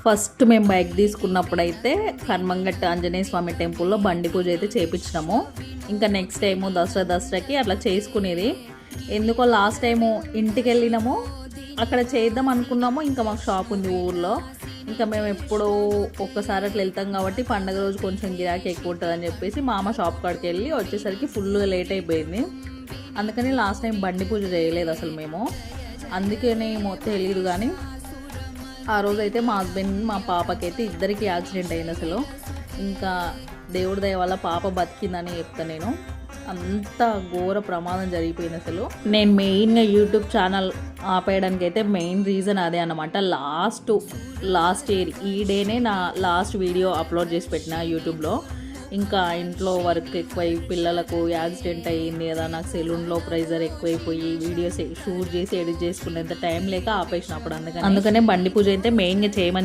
First మేము bike తీసుకున్నప్పుడైతే కర్మంగట్ట Anjaneya స్వామి టెంపుల్లో బండి పూజ అయితే చేయించినాము. ఇంకా నెక్స్ట్ టైము దసరాకి అట్లా చేసుకునేది. ఎందుకో లాస్ట్ టైము ఇంటికి వెళ్ళినాము, అక్కడ చేద్దాం అనుకున్నాము. ఇంకా మాకు షాప్ ఉంది ఊర్లో, ఇంకా మేము ఎప్పుడో ఒక్కసారి అట్లా వెళ్తాం కాబట్టి పండగ రోజు కొంచెం గిరాకీ ఎక్కువ ఉంటుందని చెప్పేసి మామ షాప్ కాడికి వెళ్ళి వచ్చేసరికి ఫుల్గా లేట్ అయిపోయింది. అందుకని లాస్ట్ టైం బండి పూజ చేయలేదు అసలు మేము. అందుకని మొత్తం తెలియదు. కానీ ఆ రోజైతే మా హస్బెండ్ మా పాపకైతే ఇద్దరికి యాక్సిడెంట్ అయింది అసలు. ఇంకా దేవుడి దయ వల్ల పాప బతికిందని చెప్తాను నేను. అంత ఘోర ప్రమాదం జరిగిపోయింది అసలు. నేను మెయిన్గా యూట్యూబ్ ఛానల్ ఆపేయడానికి అయితే మెయిన్ రీజన్ అదే అన్నమాట. లాస్ట్ ఇయర్ ఈ డేనే నా లాస్ట్ వీడియో అప్లోడ్ చేసి పెట్టిన యూట్యూబ్లో. ఇంకా ఇంట్లో వర్క్ ఎక్కువై పిల్లలకు యాక్సిడెంట్ అయ్యింది కదా, నాకు సెలూన్లో ప్రెజర్ ఎక్కువైపోయి వీడియోస్ షూట్ చేసి ఎడిట్ చేసుకునేంత టైం లేక ఆపేసినప్పుడు. అందుకనే బండి పూజ అయితే మెయిన్గా చేయమని